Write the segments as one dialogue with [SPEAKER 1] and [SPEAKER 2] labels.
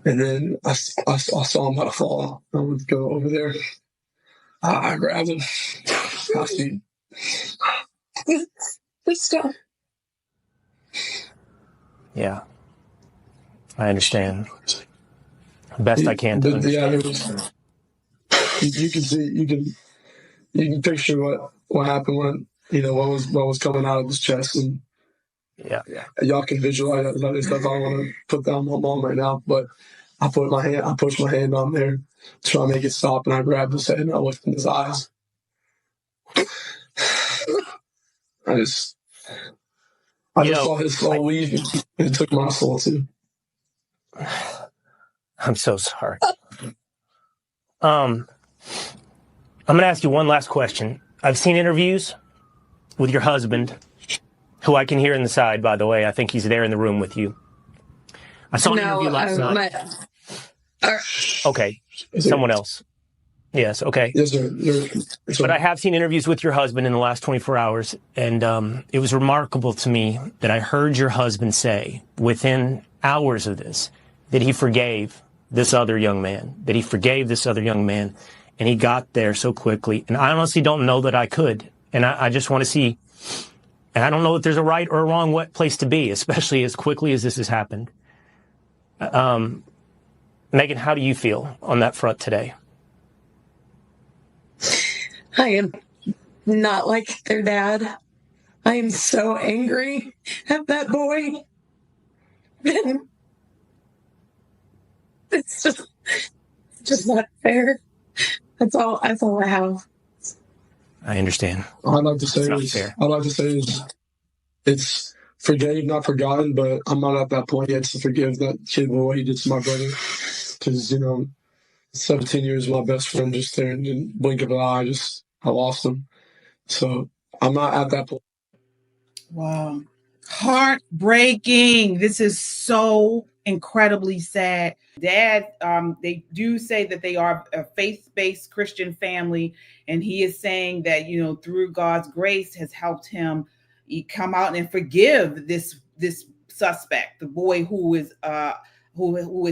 [SPEAKER 1] And then I saw him about to fall. I would go over there. I grabbed him. I see. Frisco.
[SPEAKER 2] Yeah, I understand. Best I can to understand.
[SPEAKER 1] You can see, you can picture what happened when, what was coming out of his chest, and
[SPEAKER 2] yeah,
[SPEAKER 1] y'all can visualize that stuff. I don't want to put that on my mom right now, but I pushed my hand on there, try to make it stop, and I grabbed his head and I looked in his eyes. I just saw his soul leave, and it took my soul too.
[SPEAKER 2] I'm so sorry. I'm going to ask you one last question. I've seen interviews with your husband, who I can hear in the side, by the way. I think he's there in the room with you. I saw an interview last night. Okay, someone else. Yes, okay.
[SPEAKER 1] Yes, sir.
[SPEAKER 2] But I have seen interviews with your husband in the last 24 hours, and it was remarkable to me that I heard your husband say, within hours of this, that he forgave this other young man, and he got there so quickly. And I honestly don't know that I could. And I just want to see, and I don't know if there's a right or a wrong place to be, especially as quickly as this has happened. Megan, how do you feel on that front today?
[SPEAKER 3] I am not like their dad. I am so angry at that boy. It's just not fair. That's all I have.
[SPEAKER 2] I understand.
[SPEAKER 1] I'd like to say it's forgave, not forgotten, but I'm not at that point yet to forgive that kid for what he did to my brother. Because, 17 years of my best friend just there, and in the blink of an eye, I lost him. So I'm not at that point.
[SPEAKER 4] Wow. Heartbreaking. This is so incredibly sad. Dad, they do say that they are a faith-based Christian family, and he is saying that, through God's grace has helped him come out and forgive this suspect, the boy who is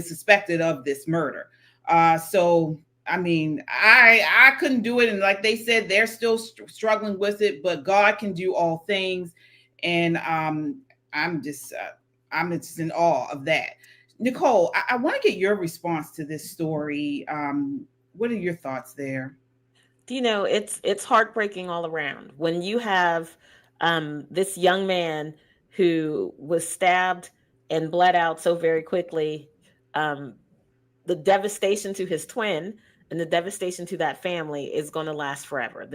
[SPEAKER 4] suspected of this murder. So I mean, I couldn't do it, and like they said, they're still struggling with it, but God can do all things, and I'm just in awe of that. Nicole, I want to get your response to this story. What are your thoughts there?
[SPEAKER 5] It's heartbreaking all around when you have this young man who was stabbed and bled out so very quickly. The devastation to his twin and the devastation to that family is going to last forever.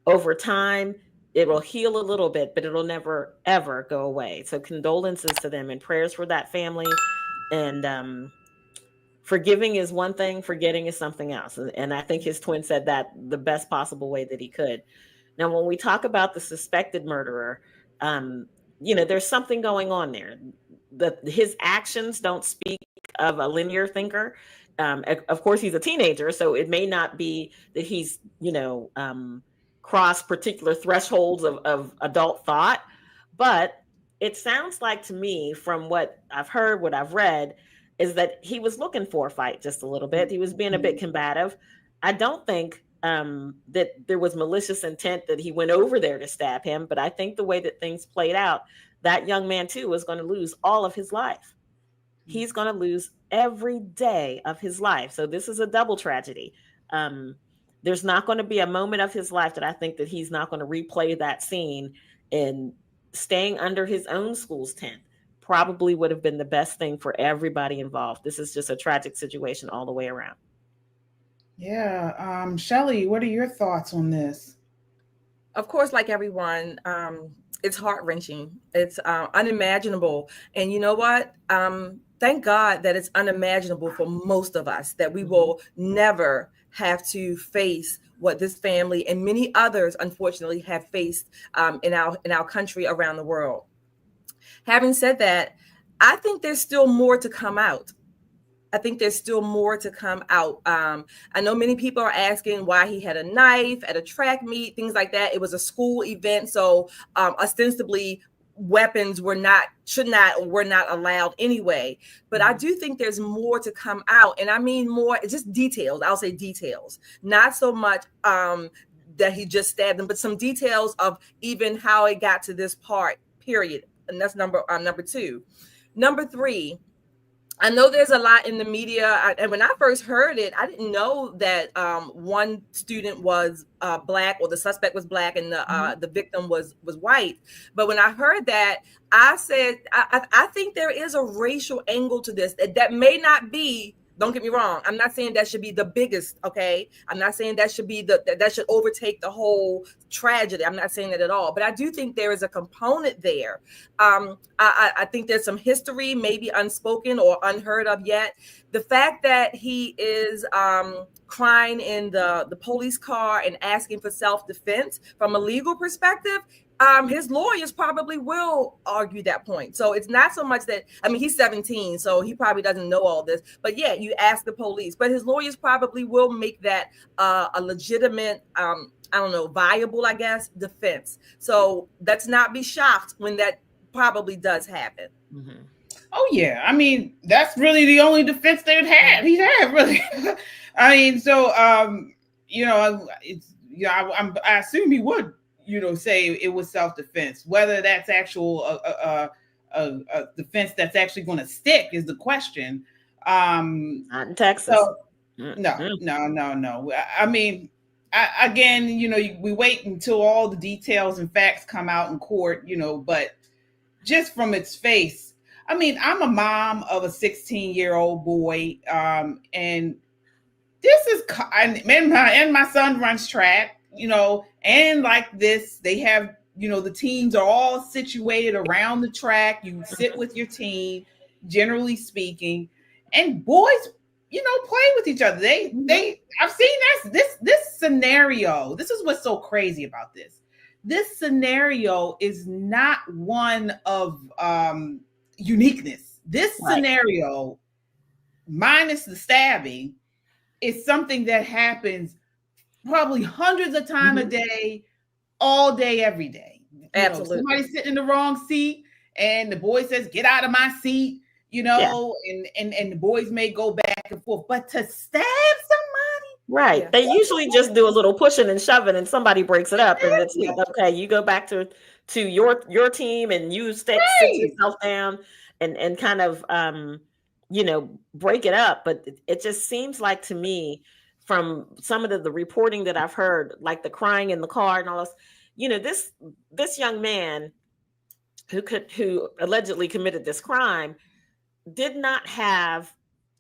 [SPEAKER 5] Over time, it will heal a little bit, but it'll never, ever go away. So condolences to them and prayers for that family. And forgiving is one thing, forgetting is something else. And I think his twin said that the best possible way that he could. Now, when we talk about the suspected murderer, there's something going on there. His actions don't speak of a linear thinker. Of course, he's a teenager, so it may not be that he's, crossed particular thresholds of adult thought. But it sounds like to me, from what I've heard, what I've read, is that he was looking for a fight just a little bit. He was being a bit combative. I don't think that there was malicious intent that he went over there to stab him, but I think the way that things played out, that young man too is going to lose all of his life. He's going to lose every day of his life. So this is a double tragedy. There's not going to be a moment of his life that I think that he's not going to replay that scene, and staying under his own school's tent probably would have been the best thing for everybody involved. This is just a tragic situation all the way around.
[SPEAKER 4] Yeah. Shelley, what are your thoughts on this?
[SPEAKER 6] Of course, like everyone, it's heart-wrenching. It's unimaginable. And you know what? Thank God that it's unimaginable for most of us, that we will never have to face what this family and many others, unfortunately, have faced in our country, around the world. Having said that, I think there's still more to come out. I know many people are asking why he had a knife at a track meet, things like that. It was a school event. So ostensibly, weapons were not allowed anyway. But I do think there's more to come out, and I mean more, just details. I'll say details, not so much that he just stabbed him, but some details of even how it got to this part, period. And that's number two. Number three, I know there's a lot in the media, and when I first heard it, I didn't know that one student was black, or the suspect was black, and the victim was white. But when I heard that, I said, I think there is a racial angle to this that may not be. Don't get me wrong. I'm not saying that should be the biggest. Okay, I'm not saying that should be that should overtake the whole tragedy. I'm not saying that at all. But I do think there is a component there. I think there's some history, maybe unspoken or unheard of yet. The fact that he is crying in the police car and asking for self-defense from a legal perspective. His lawyers probably will argue that point. So it's not so much that, I mean, he's 17, so he probably doesn't know all this. But yeah, you ask the police. But his lawyers probably will make that a legitimate, viable, I guess, defense. So let's not be shocked when that probably does happen.
[SPEAKER 4] Mm-hmm. Oh, yeah. I mean, that's really the only defense he's had, really. I mean, so, I assume he would. Say it was self-defense. Whether that's actual a defense that's actually going to stick is the question.
[SPEAKER 5] Not in Texas.
[SPEAKER 4] So, no. I mean, we wait until all the details and facts come out in court, but just from its face, I mean, I'm a mom of a 16-year-old boy, and this is, and my son runs track. And like this, they have, the teams are all situated around the track. You sit with your team, generally speaking, and boys, play with each other. I've seen this scenario. This is what's so crazy about this. This scenario is not one of uniqueness. This scenario, minus the stabbing, is something that happens probably hundreds of times a day, all day, every day.
[SPEAKER 6] Absolutely.
[SPEAKER 4] Somebody's sitting in the wrong seat and the boy says, "Get out of my seat," and the boys may go back and forth. But to stab somebody,
[SPEAKER 5] right? They usually just do a little pushing and shoving, and somebody breaks it up, and it's like, okay, you go back to your team, and you sit yourself down and kind of break it up. But it just seems like to me, from some of the reporting that I've heard, like the crying in the car and all this, this young man who allegedly committed this crime did not have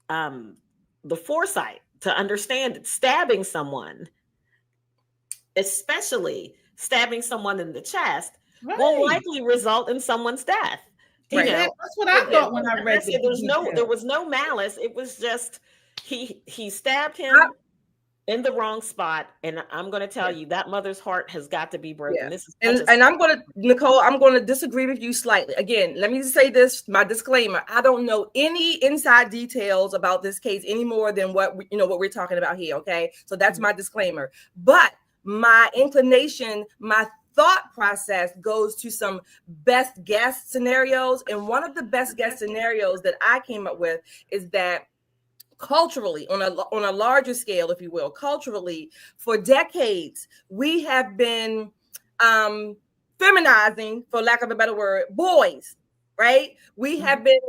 [SPEAKER 5] the foresight to understand that stabbing someone, especially stabbing someone in the chest, will likely result in someone's death.
[SPEAKER 4] That's what I thought when I read it.
[SPEAKER 5] There was no malice. It was just he stabbed him in the wrong spot, and I'm going to tell you that mother's heart has got to be broken.
[SPEAKER 6] Yeah. And I'm going to, Nicole, I'm going to disagree with you slightly. Again, let me say this, my disclaimer. I don't know any inside details about this case any more than what we're talking about here. Okay, so that's my disclaimer. But my inclination, my thought process goes to some best guess scenarios, and one of the best guess scenarios that I came up with is that culturally, on a larger scale, if you will, culturally, for decades, we have been feminizing, for lack of a better word, boys, right? We have been,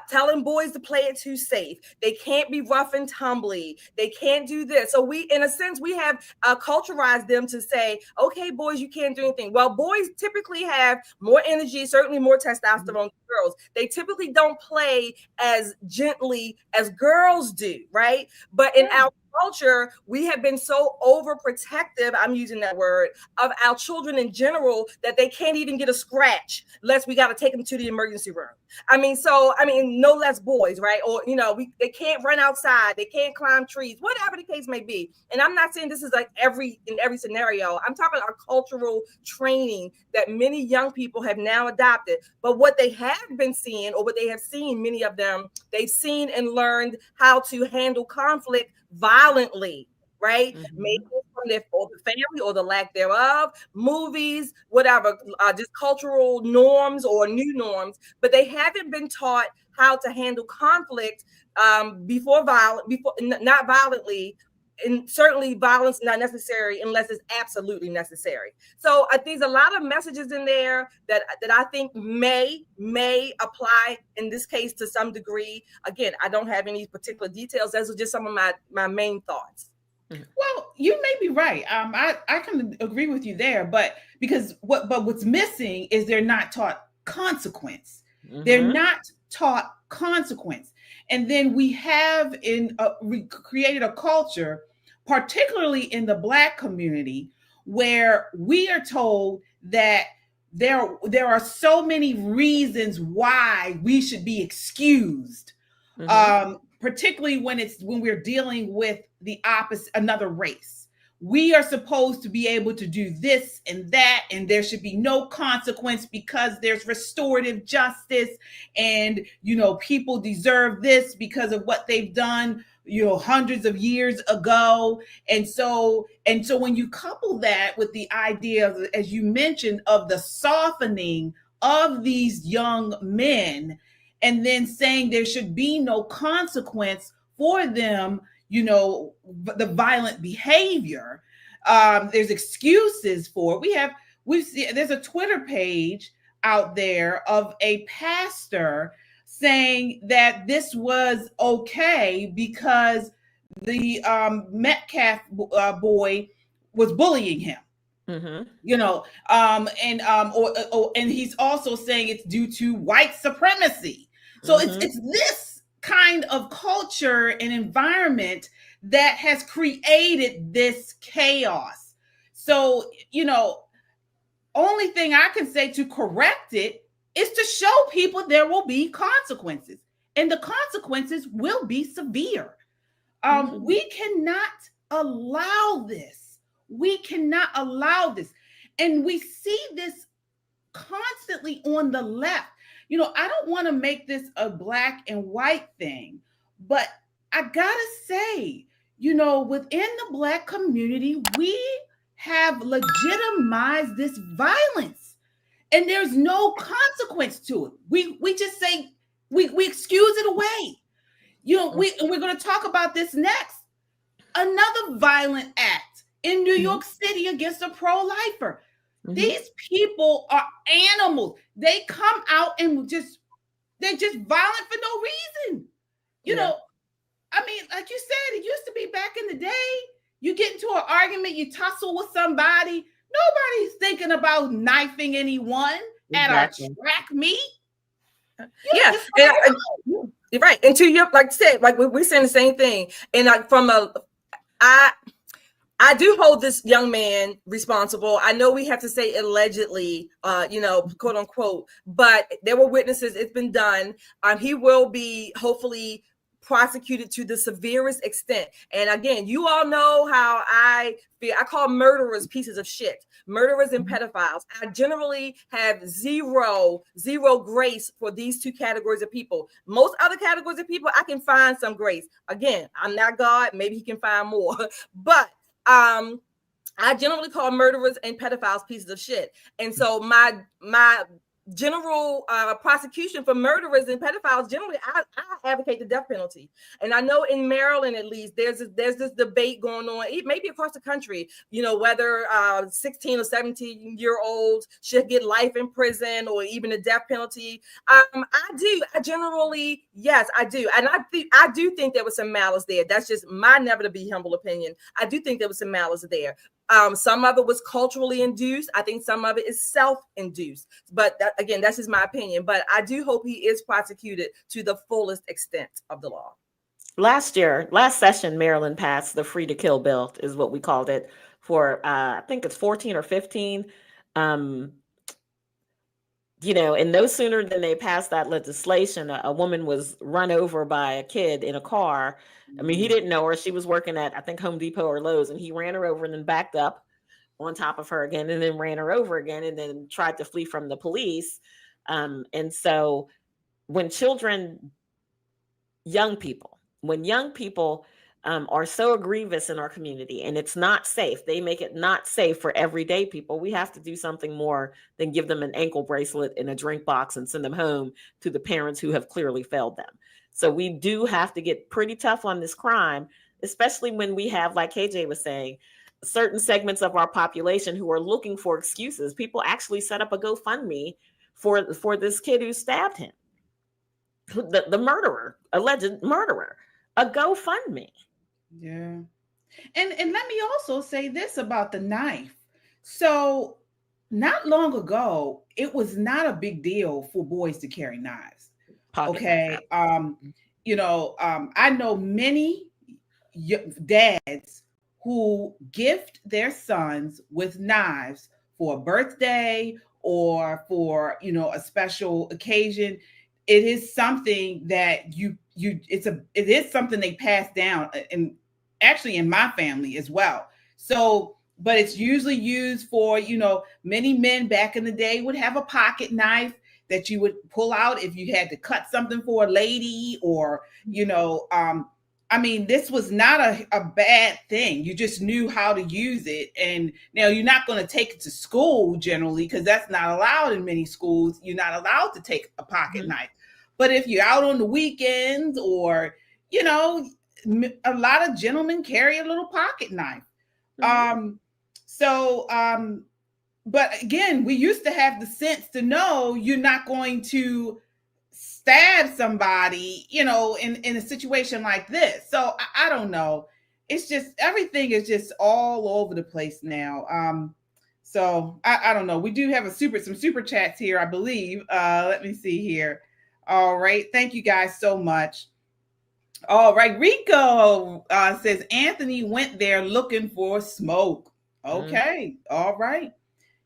[SPEAKER 6] telling boys to play it too safe. They can't be rough and tumbly. They can't do this. So we, in a sense, we have culturalized them to say, okay, boys, you can't do anything. Well, boys typically have more energy, certainly more testosterone than girls. They typically don't play as gently as girls do, right? But in our culture, we have been so overprotective, I'm using that word, of our children in general that they can't even get a scratch unless we got to take them to the emergency room. No less boys, right? Or, they can't run outside. They can't climb trees, whatever the case may be. And I'm not saying this is like in every scenario. I'm talking about cultural training that many young people have now adopted. But what they have been seeing, or what they have seen, many of them, they've seen and learned how to handle conflict violently, right? Maybe from their or the family or the lack thereof, movies, whatever, just cultural norms or new norms, but they haven't been taught how to handle conflict before not violently. And certainly violence not necessary unless it's absolutely necessary. So I think there's a lot of messages in there that I think may apply in this case to some degree. Again, I don't have any particular details. Those are just some of my main thoughts.
[SPEAKER 4] Well, you may be right. I can agree with you there, but what's missing is they're not taught consequence. Mm-hmm. They're not taught consequence. And then we have created a culture, particularly in the Black community, where we are told that there are so many reasons why we should be excused, particularly when we're dealing with the opposite, another race. We are supposed to be able to do this and that, and there should be no consequence because there's restorative justice, and people deserve this because of what they've done hundreds of years ago. And so when you couple that with the idea of, as you mentioned, of the softening of these young men, and then saying there should be no consequence for them, the violent behavior, there's excuses for it. There's a Twitter page out there of a pastor saying that this was okay because the Metcalf boy was bullying him. Mm-hmm. And he's also saying it's due to white supremacy. So it's this kind of culture and environment that has created this chaos. So, only thing I can say to correct it is to show people there will be consequences, and the consequences will be severe. We cannot allow this. We cannot allow this. And we see this constantly on the left. I don't want to make this a black and white thing, but I gotta say, within the Black community, we have legitimized this violence, and there's no consequence to it. We just say we excuse it away. We're going to talk about this next. Another violent act in New York City against a pro-lifer. Mm-hmm. These people are animals. They come out and they're just violent for no reason. I mean, like you said, it used to be back in the day, you get into an argument, you tussle with somebody, nobody's thinking about knifing anyone at a track meet.
[SPEAKER 6] Yes, you're right. And to your, like I said, like we're saying the same thing. And I do hold this young man responsible. I know we have to say allegedly, quote unquote, but there were witnesses. It's been done. He will be hopefully prosecuted to the severest extent. And again, you all know how I feel. I call murderers pieces of shit. Murderers and pedophiles. I generally have zero grace for these two categories of people. Most other categories of people, I can find some grace. Again, I'm not God. Maybe he can find more. But I generally call murderers and pedophiles pieces of shit. And so my general prosecution for murderers and pedophiles, generally I advocate the death penalty. And I know in Maryland, at least, there's this debate going on, maybe across the country, whether 16 or 17-year-olds should get life in prison or even a death penalty. I generally, yes, I do. And I do think there was some malice there. That's just my never to be humble opinion. I do think there was some malice there. Some of it was culturally induced. I think some of it is self-induced. But again, that's just my opinion. But I do hope he is prosecuted to the fullest extent of the law.
[SPEAKER 5] Last session, Maryland passed the Free to Kill bill, is what we called it, for I think it's 14 or 15. And no sooner than they passed that legislation, a woman was run over by a kid in a car. I mean, he didn't know her. She was working at, I think, Home Depot or Lowe's, and he ran her over and then backed up on top of her again and then ran her over again and then tried to flee from the police. And so when young people are so grievous in our community, and it's not safe. They make it not safe for everyday people. We have to do something more than give them an ankle bracelet and a drink box and send them home to the parents who have clearly failed them. So we do have to get pretty tough on this crime, especially when we have, like KJ was saying, certain segments of our population who are looking for excuses. People actually set up a GoFundMe for this kid who stabbed him, the murderer, alleged murderer, a GoFundMe.
[SPEAKER 4] Yeah. And let me also say this about the knife. So not long ago, it was not a big deal for boys to carry knives. Okay. I know many dads who gift their sons with knives for a birthday or for, a special occasion. It is something that it is something they pass down, and actually in my family as well. So, but it's usually used for, many men back in the day would have a pocket knife that you would pull out if you had to cut something for a lady, or, this was not a bad thing. You just knew how to use it. And now you're not going to take it to school generally, because that's not allowed in many schools. You're not allowed to take a pocket knife. But if you're out on the weekends, or, a lot of gentlemen carry a little pocket knife. But again, we used to have the sense to know you're not going to stab somebody, in a situation like this. So I don't know. It's just, everything is just all over the place now. So I don't know. We do have some super chats here, I believe. Let me see here. All right. Thank you guys so much. All right. Rico says Anthony went there looking for smoke. Okay. All right.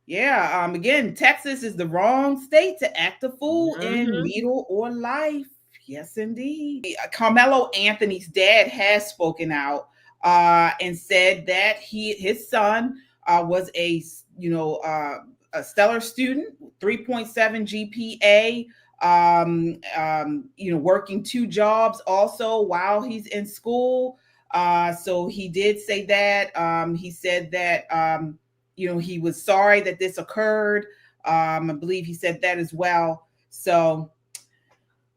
[SPEAKER 4] Yeah. Again, Texas is the wrong state to act a fool in needle or life. Yes, indeed. Karmelo Anthony's dad has spoken out and said that his son was a stellar student, 3.7 GPA. Working 2 jobs also while he's in school. So he did say that. He said that, he was sorry that this occurred. I believe he said that as well. So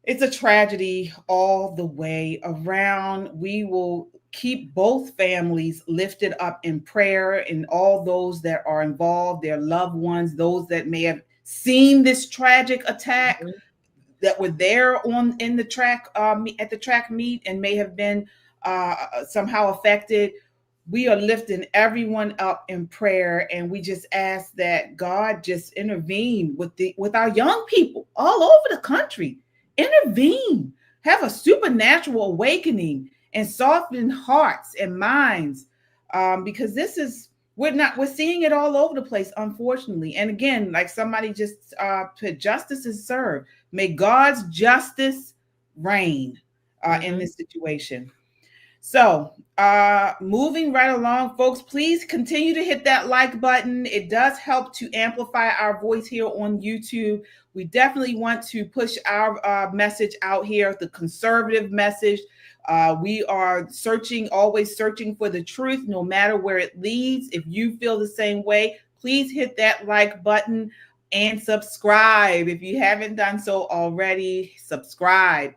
[SPEAKER 4] it's a tragedy all the way around. We will keep both families lifted up in prayer, and all those that are involved, their loved ones, those that may have seen this tragic attack, that were there in the track at the track meet and may have been somehow affected. We are lifting everyone up in prayer, and we just ask that God just intervene with our young people all over the country. Intervene, have a supernatural awakening, and soften hearts and minds, because we're seeing it all over the place, unfortunately. And again, like somebody just put, justice is served. May God's justice reign in this situation. So moving right along, folks, please continue to hit that like button. It does help to amplify our voice here on YouTube. We definitely want to push our message out here, the conservative message. We are always searching for the truth, no matter where it leads. If you feel the same way, please hit that like button and subscribe. If you haven't done so already, subscribe.